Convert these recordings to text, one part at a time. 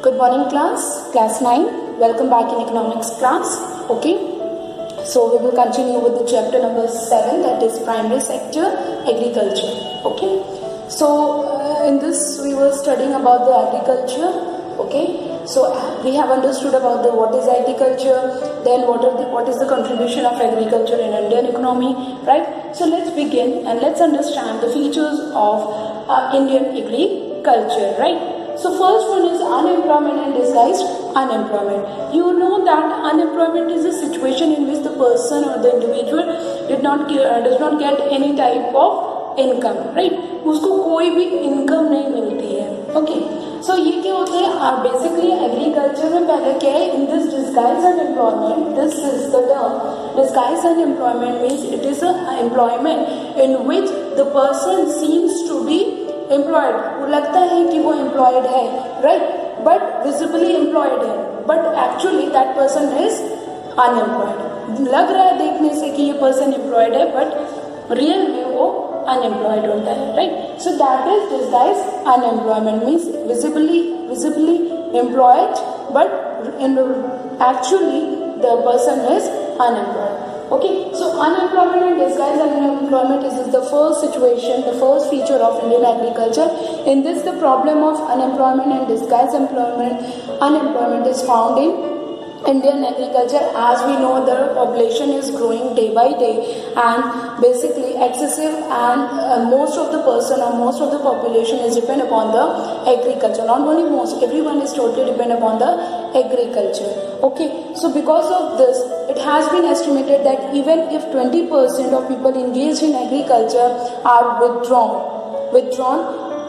Good morning class 9. Welcome back in economics class. Okay. So we will continue with the chapter number 7, that is primary sector agriculture. Okay. So in this we were studying about the agriculture. Okay. So we have understood about the what is agriculture, then what is the contribution of agriculture in Indian economy, right? So let's begin and let's understand the features of Indian agriculture, right? So first one is unemployment and disguised unemployment. You know that unemployment is a situation in which the person or the individual does not get any type of income, right? उसको कोई भी income नहीं मिलती है. Okay. So ये क्या होता है? Basically agriculture में पहले क्या है? In this disguised unemployment, this is the term. Disguised unemployment means it is an employment in which the person seems to be employed. वो लगता है कि वो employed है, right? But visibly employed है. But actually that person is unemployed. लग रहा है देखने से कि ये person employed है, but real में वो unemployed होता है, right? So that is disguised unemployment, means visibly employed, but actually the person is unemployed. Okay, so unemployment and disguised unemployment is the first situation, the first feature of Indian agriculture. In this, the problem of unemployment and disguised unemployment is found in Indian agriculture. As we know, the population is growing day by day, and basically excessive and most of the person or most of the population is depend upon the agriculture. Not only most, everyone is totally depend upon the agriculture. Okay, so because of this, it has been estimated that even if 20% of people engaged in agriculture are withdrawn,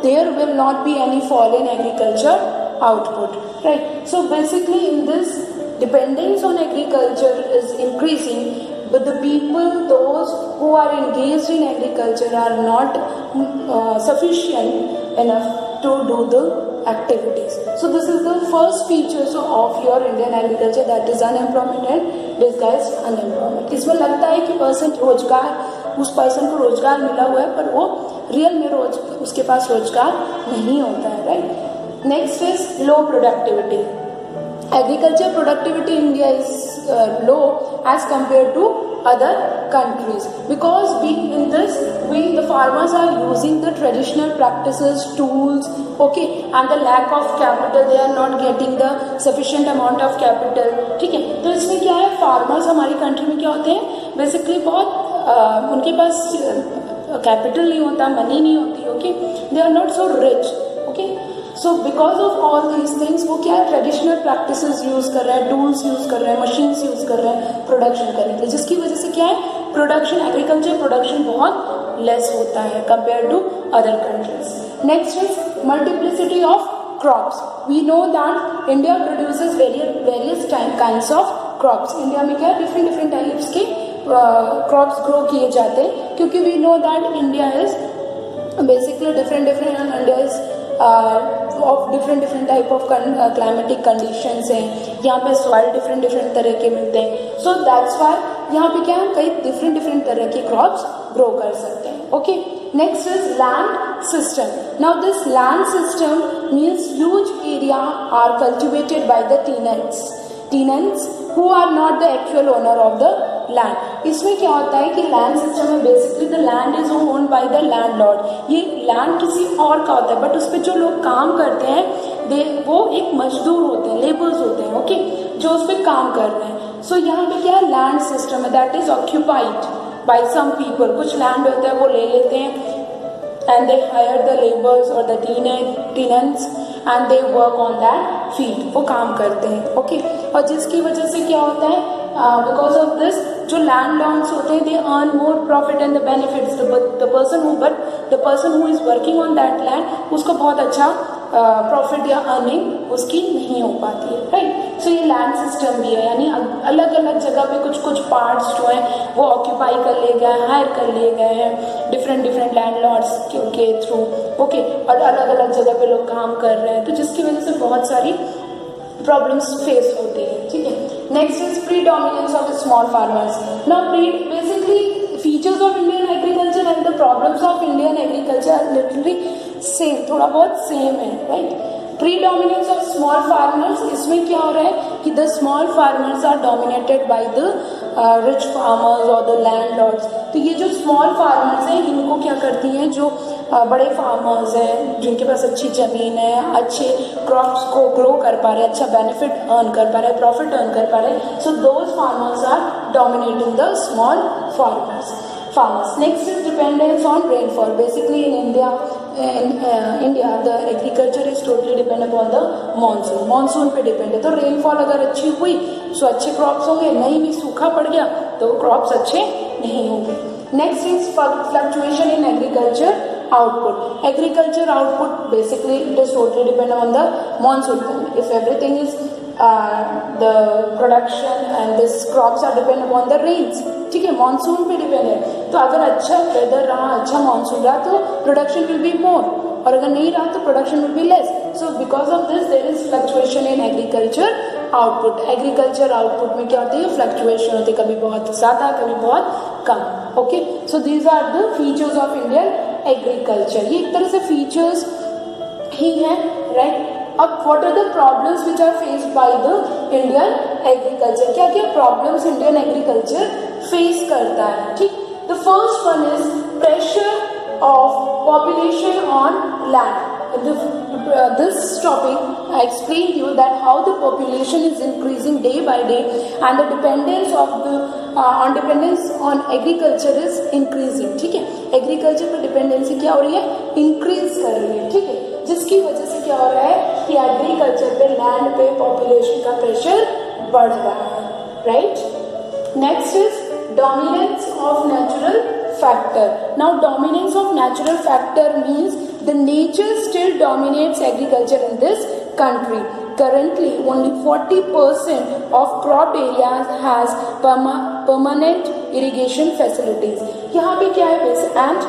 there will not be any fall in agriculture output, right? So basically in this, dependence on agriculture is increasing, but the people, those who are engaged in agriculture are not sufficient enough to do the activities. So this is the first features of your Indian agriculture, that is unemployment and disguised unemployment. इसमें लगता है कि उस person को रोजगार मिला हुआ है, पर वो रियल में उसके पास रोजगार नहीं होता है, right? Next is low productivity. Agriculture productivity in India is low as compared to other countries, because the farmers are using the traditional practices, tools, okay, and the lack of capital, they are not getting the sufficient amount of capital. ठीक है, तो इसमें क्या है, farmers हमारी country में क्या होते हैं, बेसिकली बहुत उनके पास कैपिटल नहीं होता, मनी नहीं होती, okay, they are not so rich, okay. So because of all these things वो क्या है, ट्रेडिशनल प्रैक्टिसेस यूज कर रहे हैं, टूल्स यूज कर रहे हैं, मशीन्स यूज कर रहे हैं प्रोडक्शन करने के लिए, जिसकी वजह से क्या है, प्रोडक्शन, एग्रीकल्चर प्रोडक्शन बहुत लेस होता है compare to other countries. Next is multiplicity of crops. We know that India produces various kinds of crops. India में क्या है, डिफरेंट टाइप्स के क्रॉप्स ग्रो किए जाते हैं, क्योंकि we know that India is basically different India is of different type of climatic conditions हैं. यहाँ पे सॉइल डिफरेंट तरह के मिलते हैं. सो दैट्स वाई यहाँ पे क्या है, कई डिफरेंट तरह के क्रॉप्स ग्रो कर सकते हैं. Okay, next is land system. Now this land system means huge area are cultivated by the tenants who are not the actual owner of the land. इसमें क्या होता है कि लैंड सिस्टम में basically the land is owned by the landlord. ये land किसी और का होता है, बट उस पर जो लोग काम करते हैं वो एक मजदूर होते हैं, लेबर्स होते हैं, ओके, जो उस पर काम कर रहे हैं. सो यहाँ पे क्या है, लैंड सिस्टम है, that is occupied by some people. कुछ लैंड होता है वो ले लेते हैं and they hire the laborers or the tenants and they work on that field. वो काम करते हैं, ओके. और जिसकी वजह से क्या होता है, because of this, जो landlords होते हैं they earn more profit and the benefits. The person who is working on that land, उसको बहुत अच्छा प्रॉफिट या अर्निंग उसकी नहीं हो पाती है, राइट. सो ये लैंड सिस्टम भी है, यानी अलग अलग जगह पे कुछ पार्ट्स जो हैं वो ऑक्यूपाई कर लिए गए हैं, हायर कर लिए गए हैं डिफरेंट लैंडलॉर्ड्स के थ्रू, ओके, और अलग अलग जगह पे लोग काम कर रहे हैं, तो जिसकी वजह से बहुत सारी प्रॉब्लम्स फेस होते हैं. ठीक है, next is predominance of small farmers. Now basically features of Indian agriculture and the problems of Indian agriculture are literally same, थोड़ा बहुत सेम है, right. Predominance of small farmers, इसमें क्या हो रहा है कि the small farmers are dominated by the rich farmers और द लैंडलॉर्ड्स। तो ये जो स्मॉल फार्मर्स हैं इनको क्या करती हैं, जो बड़े फार्मर्स हैं जिनके पास अच्छी ज़मीन है, अच्छे क्रॉप्स को ग्रो कर पा रहे हैं, अच्छा बेनिफिट अर्न कर पा रहे हैं, प्रॉफिट अर्न कर पा रहे हैं, so those farmers are dominating the small farmers. Next is dependence on rainfall. Basically in India, the agriculture is totally dependent upon the monsoon. Monsoon पे depend है, तो rainfall अगर अच्छी हुई तो अच्छे crops होंगे, नहीं भी सूखा पड़ गया तो crops अच्छे नहीं होंगे. Next is fluctuation in agriculture output. Agriculture output basically it is totally dependent on the monsoon. If everything is the production and this crops are dependent upon the rains, ठीक है, मानसून पे depend है. तो अगर अच्छा weather रहा, अच्छा monsoon रहा तो प्रोडक्शन विल बी मोर, और अगर नहीं रहा तो production will be less. So because of this there is fluctuation in agriculture output. Agriculture output में क्या होती है, फ्लक्चुएशन होती है, कभी बहुत ज़्यादा कभी बहुत कम. Okay, so these are the features of Indian agriculture. ये एक तरह से फीचर्स ही हैं, राइट. अब what are the problems which are faced by the Indian agriculture. क्या क्या प्रॉब्लम्स इंडियन एग्रीकल्चर फेस करता है, ठीक. The first one is pressure of population on land. This topic I explained you that how the population is increasing day by day and the dependence of the dependence on agriculture is increasing, ठीक है. Agriculture पर dependency क्या हो रही है, increase कर रही है, ठीक है, जिसकी वजह से क्या हो रहा है कि एग्रीकल्चर पे, लैंड पे पॉपुलेशन का प्रेशर बढ़ रहा है, right. Next is dominance of natural factor. Now dominance of natural factor means the nature still dominates agriculture in this country. Currently only 40% of crop areas has permanent irrigation facilities. यहाँ पे क्या है, and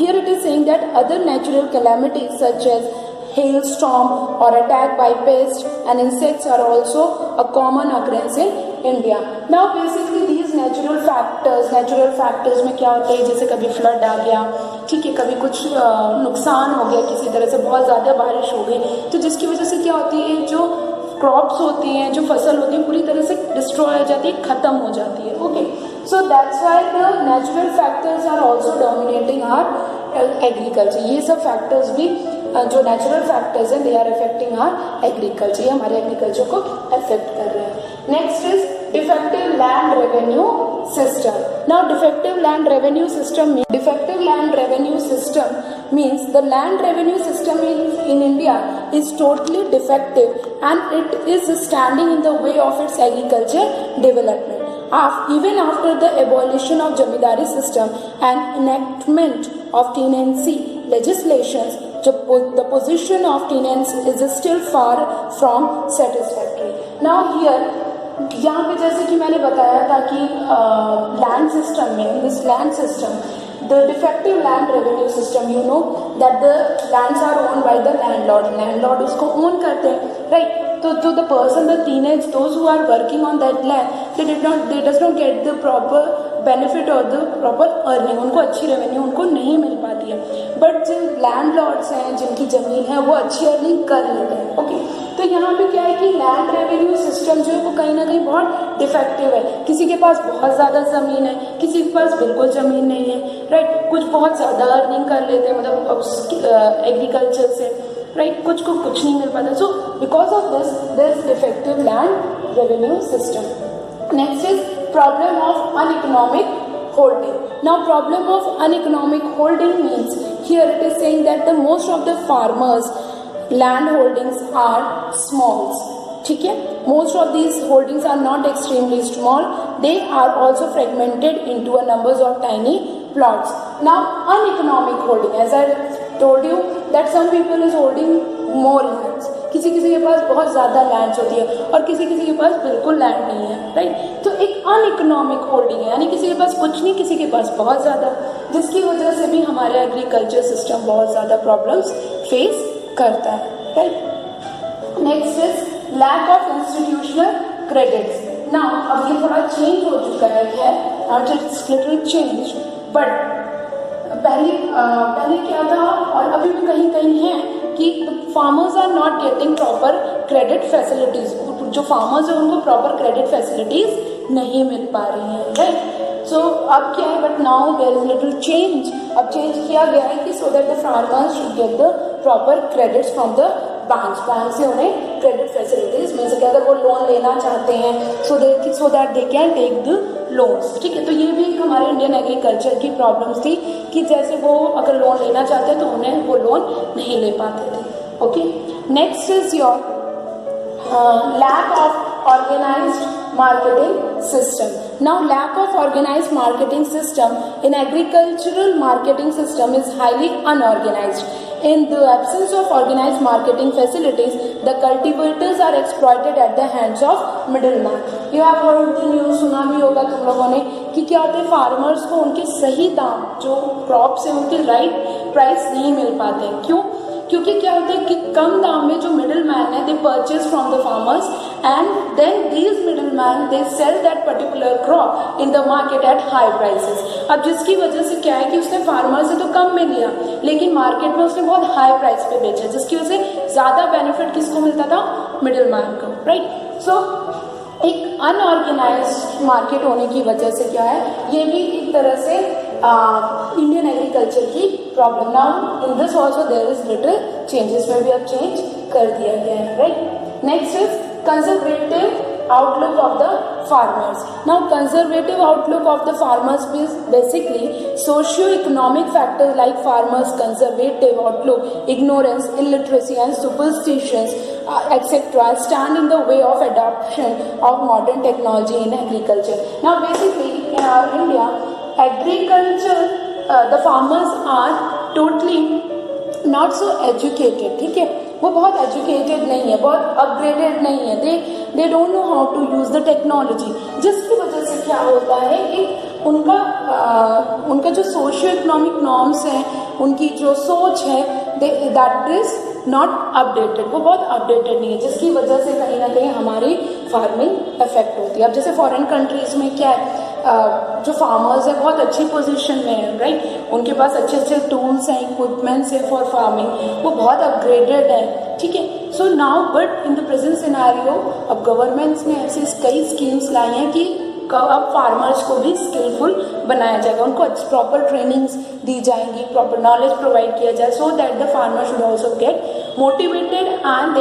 here it is saying that other natural calamities such as hailstorm or attack by pests and insects are also a common occurrence in India. Now basically these natural factors में क्या होता है, जैसे कभी फ्लड आ गया, ठीक है, कभी कुछ नुकसान हो गया किसी तरह से, बहुत ज़्यादा बारिश हो गई, तो जिसकी वजह से क्या होती है, जो क्रॉप्स होती हैं, जो फसल होती है, पूरी तरह से डिस्ट्रॉय हो जाती है, ख़त्म हो जाती है. Okay, so that's why the natural factors are also dominating our agriculture. ये सब फैक्टर्स भी जो नेचुरल फैक्टर्स हैं they are affecting our agriculture, ये हमारे एग्रीकल्चर को अफेक्ट कर रहे हैं. Next is defective land revenue system. Now defective land revenue system means the land revenue system in India is totally defective and it is standing in the way of its agriculture development. Even after the abolition of Jamindari system and enactment of tenancy legislations, the position of tenants is still far from satisfactory. Now here यहाँ पे जैसे कि मैंने बताया था कि land system में, this land system, the defective land revenue system, you know that the lands are owned by the landlord उसको own करते हैं, right. So the person, the tenants, those who are working on that land, they does not get the proper benefit or the proper earning. उनको अच्छी revenue उनको नहीं मिल पाती है. But जो लैंडलॉर्ड्स हैं, जिनकी ज़मीन है, वो अच्छी अर्निंग कर लेते हैं. ओके, तो यहाँ पे क्या है कि लैंड रेवेन्यू सिस्टम जो है वो कहीं ना कहीं बहुत डिफेक्टिव है. किसी के पास बहुत ज़्यादा ज़मीन है, किसी के पास बिल्कुल ज़मीन नहीं है, राइट. कुछ बहुत ज़्यादा अर्निंग कर लेते हैं, मतलब एग्रीकल्चर से, राइट. कुछ को कुछ नहीं मिल पाता. So because of this there is defective land revenue system. Next is problem of uneconomic holding. Now problem of uneconomic holding means here it is saying that the most of the farmers land holdings are smalls, ठीक है. Most of these holdings are not extremely small, they are also fragmented into a numbers of tiny plots. Now uneconomic holding, as I told you that some people is holding more lands. किसी के पास बहुत ज़्यादा lands होती है और किसी के पास बिल्कुल लैंड नहीं है, राइट. तो एक अनइकोनॉमिक होल्डिंग है, यानी किसी के पास कुछ नहीं, किसी के पास बहुत ज़्यादा, जिसकी वजह से भी हमारे एग्रीकल्चर सिस्टम बहुत ज़्यादा प्रॉब्लम्स फेस करता है, right. Next is lack of institutional credits. ना अब ये थोड़ा चेंज हो चुका है, इट्स लिटिल चेंज, बट पहले क्या था और अभी भी कहीं कहीं है कि farmers are not getting proper credit facilities, जो फार्मर्स है उनको प्रॉपर क्रेडिट फैसिलिटीज नहीं मिल पा रही हैं, राइट। सो अब क्या है, but now there is little change, अब चेंज किया गया है कि so that the farmers should get the proper credits from the bank से उन्हें क्रेडिट फैसिलिटीज मिल सके अगर वो लोन लेना चाहते हैं, so that they can take the loans, ठीक है। तो ये भी एक हमारे इंडियन एग्रीकल्चर की प्रॉब्लम्स थी कि जैसे वो अगर लोन लेना चाहते हैं तो उन्हें वो लोन नहीं ले पाते थे, okay. Next is your lack of organized marketing system. Now lack of organized marketing system in agricultural marketing system is highly unorganized. In the absence of organized marketing facilities, the cultivators are exploited at the hands of middleman. You have heard the news, सुना भी होगा तुम लोगों ने कि क्या होते हैं, फार्मर्स को उनके सही दाम जो क्रॉप्स है उनके राइट प्राइस नहीं मिल पाते। क्यों? क्योंकि क्या होता है कि कम दाम में जो मिडिल मैन है they purchase from the farmers and then these middle man they sell that particular crop in the market at high prices. अब जिसकी वजह से क्या है कि उसने फार्मर से तो कम में लिया लेकिन मार्केट में उसने बहुत हाई प्राइस पे बेचा, जिसकी वजह से ज्यादा बेनिफिट किसको मिलता था, मिडिल मैन को, राइट। सो एक अनऑर्गेनाइज्ड मार्केट होने की वजह से क्या है, ये भी एक तरह से इंडियन एग्रीकल्चर की problem. Now in this also there is little changes में भी अब चेंज कर दिया गया है, right. Next is conservative outlook of the farmers. Now conservative outlook of the farmers is basically socio-economic factors like farmers conservative outlook, ignorance, illiteracy and superstitions etc. stand in the way of adoption of modern technology in agriculture. Now basically in our India agriculture the farmers are totally not so educated, ठीक है, वो बहुत educated नहीं है, बहुत upgraded नहीं है, they don't know how to use the technology, जिसकी वजह से क्या होता है कि उनका जो सोशियो इकोनॉमिक नॉर्म्स हैं, उनकी जो सोच है दैट इज नॉट अपडेटेड, वो बहुत अपडेटेड नहीं है, जिसकी वजह से कहीं ना कहीं हमारी फार्मिंग इफेक्ट होती है। अब जैसे फॉरेन कंट्रीज में क्या है, जो फार्मर्स है बहुत अच्छी पोजीशन में है, राइट, उनके पास अच्छे अच्छे टूल्स हैं, इक्विपमेंट्स है फॉर फार्मिंग, वो बहुत अपग्रेडेड है, ठीक है। So now but in the present scenario अब गवर्नमेंट्स ने ऐसी कई स्कीम्स लाई हैं कि अब फार्मर्स को भी स्किलफुल बनाया जाएगा, उनको प्रॉपर ट्रेनिंग्स दी जाएंगी, प्रॉपर नॉलेज प्रोवाइड किया जाए, सो that the farmer should also get motivated and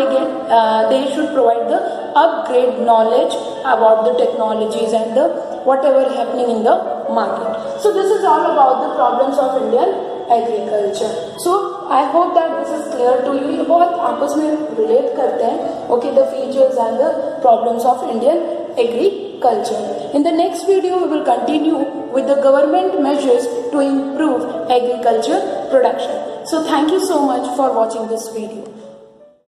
they should provide the upgrade knowledge about the technologies and the whatever happening in the market. So this is all about the problems of Indian agriculture. So I hope that this is clear to you. ये बहुत आपस में relate करते हैं, okay, the features and the problems of Indian agriculture. In the next video we will continue with the government measures to improve agriculture production. So thank you so much for watching this video.